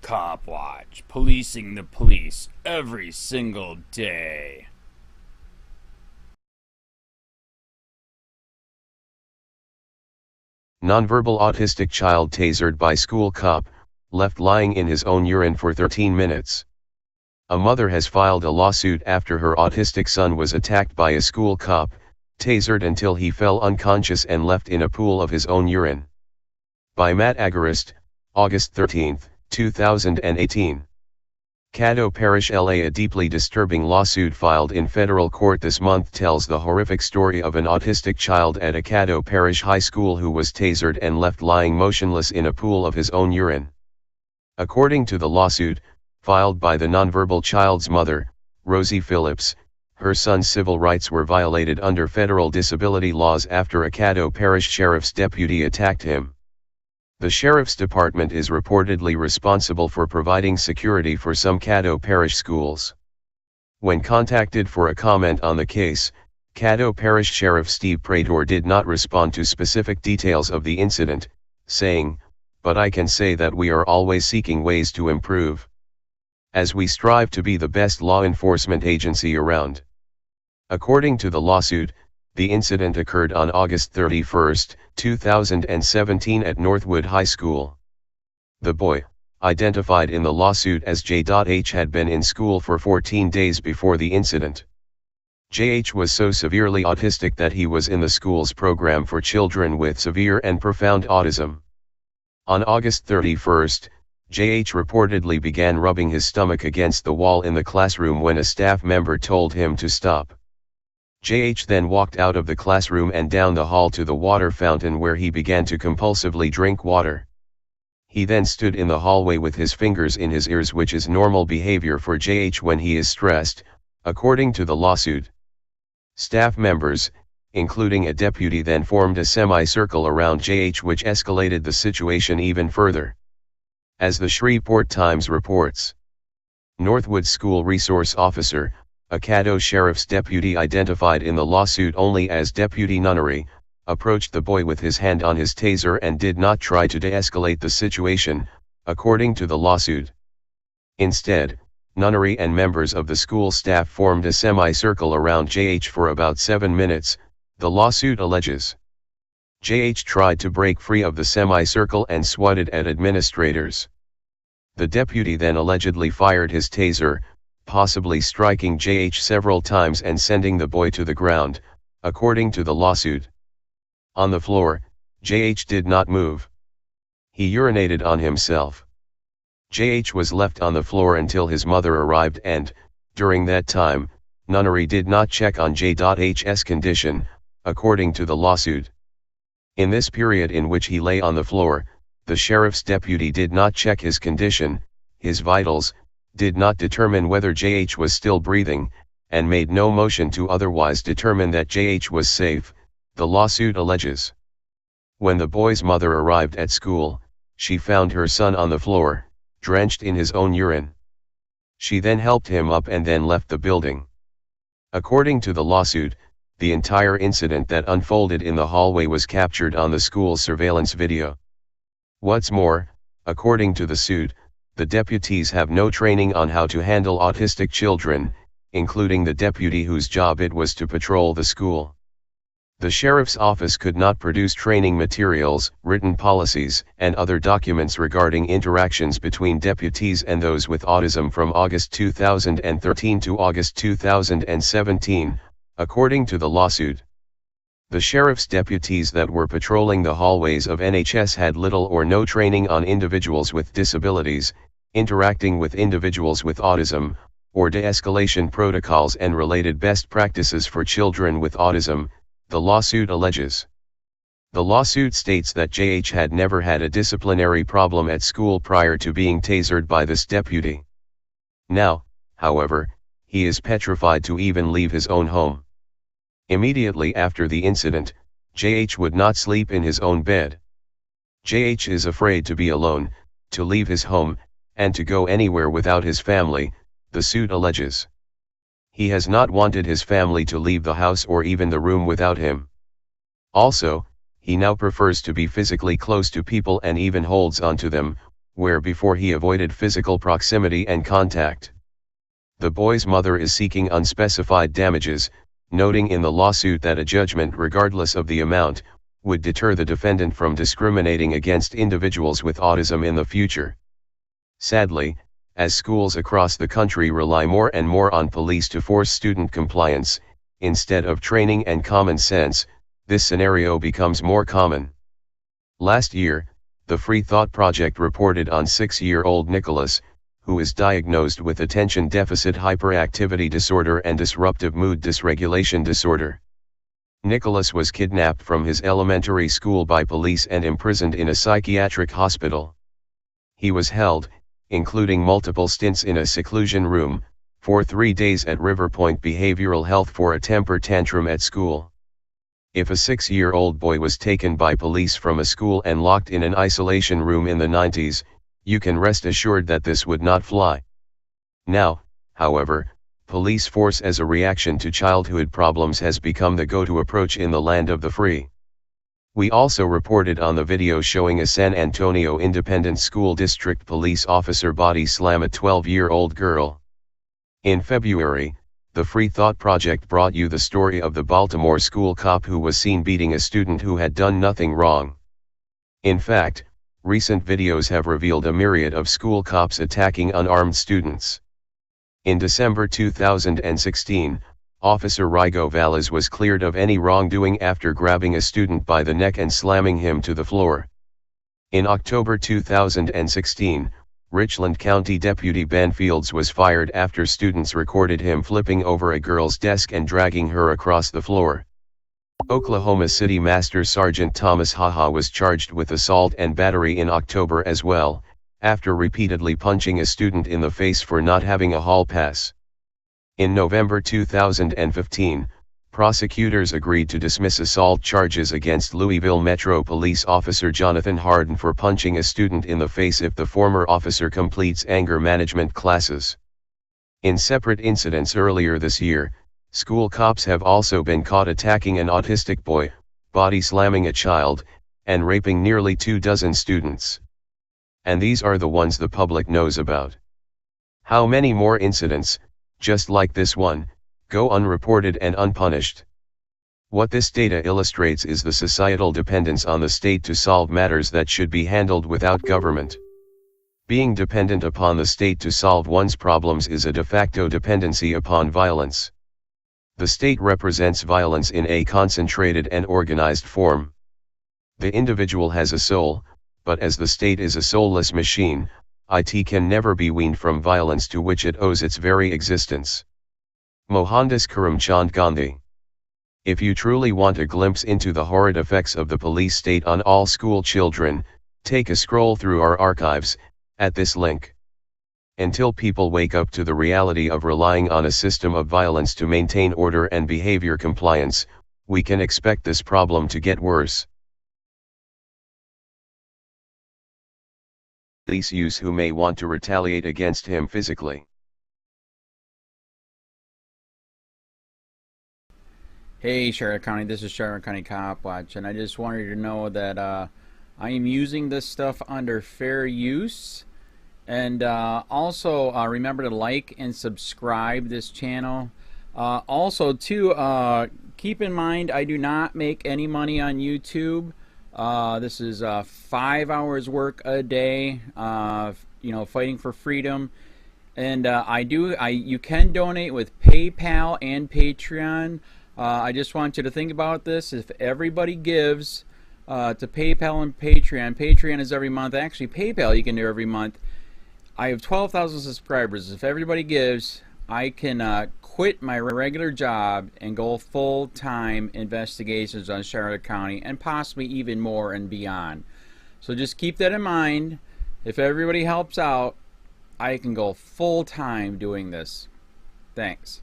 COPWATCH, policing the police every single day. Nonverbal autistic child tasered by school cop, left lying in his own urine for 13 minutes. A mother has filed a lawsuit after her autistic son was attacked by a school cop, tasered until he fell unconscious and left in a pool of his own urine. By Matt Agarist, August 13, 2018. Caddo Parish, LA. A deeply disturbing lawsuit filed in federal court this month tells the horrific story of an autistic child at a Caddo Parish high school who was tasered and left lying motionless in a pool of his own urine. According to the lawsuit, filed by the nonverbal child's mother, Rosie Phillips, her son's civil rights were violated under federal disability laws after a Caddo Parish sheriff's deputy attacked him. The sheriff's department is reportedly responsible for providing security for some Caddo Parish schools. When contacted for a comment on the case, Caddo Parish Sheriff Steve Prator did not respond to specific details of the incident, saying, "But I can say that we are always seeking ways to improve, as we strive to be the best law enforcement agency around." According to the lawsuit, the incident occurred on August 31, 2017 at Northwood High School. The boy, identified in the lawsuit as J.H., had been in school for 14 days before the incident. J.H. was so severely autistic that he was in the school's program for children with severe and profound autism. On August 31, J.H. reportedly began rubbing his stomach against the wall in the classroom when a staff member told him to stop. J.H. then walked out of the classroom and down the hall to the water fountain where he began to compulsively drink water. He then stood in the hallway with his fingers in his ears, which is normal behavior for J.H. when he is stressed, according to the lawsuit. Staff members, including a deputy, then formed a semicircle around J.H., which escalated the situation even further. As the Shreveport Times reports, Northwood School Resource Officer, a Caddo Sheriff's deputy identified in the lawsuit only as Deputy Nunnery, approached the boy with his hand on his taser and did not try to de-escalate the situation, according to the lawsuit. Instead, Nunnery and members of the school staff formed a semicircle around J.H. for about 7 minutes, the lawsuit alleges. J.H. tried to break free of the semicircle and swatted at administrators. The deputy then allegedly fired his taser, possibly striking J.H. several times and sending the boy to the ground, according to the lawsuit. On the floor, J.H. did not move. He urinated on himself. J.H. was left on the floor until his mother arrived and, during that time, Nunnery did not check on J.H.'s condition, according to the lawsuit. In this period in which he lay on the floor, the sheriff's deputy did not check his condition, his vitals, did not determine whether J.H. was still breathing, and made no motion to otherwise determine that J.H. was safe, the lawsuit alleges. When the boy's mother arrived at school, she found her son on the floor, drenched in his own urine. She then helped him up and then left the building. According to the lawsuit, the entire incident that unfolded in the hallway was captured on the school's surveillance video. What's more, according to the suit, the deputies have no training on how to handle autistic children, including the deputy whose job it was to patrol the school. The sheriff's office could not produce training materials, written policies, and other documents regarding interactions between deputies and those with autism from August 2013 to August 2017, according to the lawsuit. The sheriff's deputies that were patrolling the hallways of NHS had little or no training on individuals with disabilities, interacting with individuals with autism, or de-escalation protocols and related best practices for children with autism, the lawsuit alleges. The lawsuit states that J.H. had never had a disciplinary problem at school prior to being tasered by this deputy. Now, however, he is petrified to even leave his own home. Immediately after the incident, J.H. would not sleep in his own bed. J.H. is afraid to be alone, to leave his home, and to go anywhere without his family, the suit alleges. He has not wanted his family to leave the house or even the room without him. Also, he now prefers to be physically close to people and even holds on to them, where before he avoided physical proximity and contact. The boy's mother is seeking unspecified damages, noting in the lawsuit that a judgment, regardless of the amount, would deter the defendant from discriminating against individuals with autism in the future. Sadly, as schools across the country rely more and more on police to force student compliance, instead of training and common sense, this scenario becomes more common. Last year, the Free Thought Project reported on 6-year-old Nicholas, who is diagnosed with attention deficit hyperactivity disorder and disruptive mood dysregulation disorder. Nicholas was kidnapped from his elementary school by police and imprisoned in a psychiatric hospital. He was held, including multiple stints in a seclusion room, for 3 days at Riverpoint Behavioral Health for a temper tantrum at school. If a 6-year-old boy was taken by police from a school and locked in an isolation room in the 90s, you can rest assured that this would not fly. Now, however, police force as a reaction to childhood problems has become the go-to approach in the land of the free. We also reported on the video showing a San Antonio Independent School District police officer body slam a 12-year-old girl. In February, the Free Thought Project brought you the story of the Baltimore school cop who was seen beating a student who had done nothing wrong. In fact, recent videos have revealed a myriad of school cops attacking unarmed students. In December 2016, Officer Rigo Valles was cleared of any wrongdoing after grabbing a student by the neck and slamming him to the floor. In October 2016, Richland County Deputy Ben Fields was fired after students recorded him flipping over a girl's desk and dragging her across the floor. Oklahoma City Master Sergeant Thomas Haha was charged with assault and battery in October as well, after repeatedly punching a student in the face for not having a hall pass. In November 2015, prosecutors agreed to dismiss assault charges against Louisville Metro Police Officer Jonathan Harden for punching a student in the face if the former officer completes anger management classes. In separate incidents earlier this year, school cops have also been caught attacking an autistic boy, body slamming a child, and raping nearly 24 students. And these are the ones the public knows about. How many more incidents, just like this one, go unreported and unpunished? What this data illustrates is the societal dependence on the state to solve matters that should be handled without government. Being dependent upon the state to solve one's problems is a de facto dependency upon violence. The state represents violence in a concentrated and organized form. The individual has a soul, but as the state is a soulless machine, it can never be weaned from violence to which it owes its very existence. Mohandas Karamchand Gandhi. If you truly want a glimpse into the horrid effects of the police state on all school children, take a scroll through our archives, at this link. Until people wake up to the reality of relying on a system of violence to maintain order and behavior compliance, we can expect this problem to get worse. Police use who may want to retaliate against him physically. Hey Charlotte County, this is Charlotte County COPWATCH, and I just wanted you to know that I am using this stuff under fair use. And also remember to like and subscribe this channel. Also too, keep in mind I do not make any money on YouTube. This is 5 hours work a day, you know, fighting for freedom. And you can donate with PayPal and Patreon. I just want you to think about this. If everybody gives to PayPal and Patreon, Patreon is every month. Actually, PayPal you can do every month. I have 12,000 subscribers. If everybody gives, I can quit my regular job and go full-time investigations on Charlotte County and possibly even more and beyond. So just keep that in mind. If everybody helps out, I can go full-time doing this. Thanks.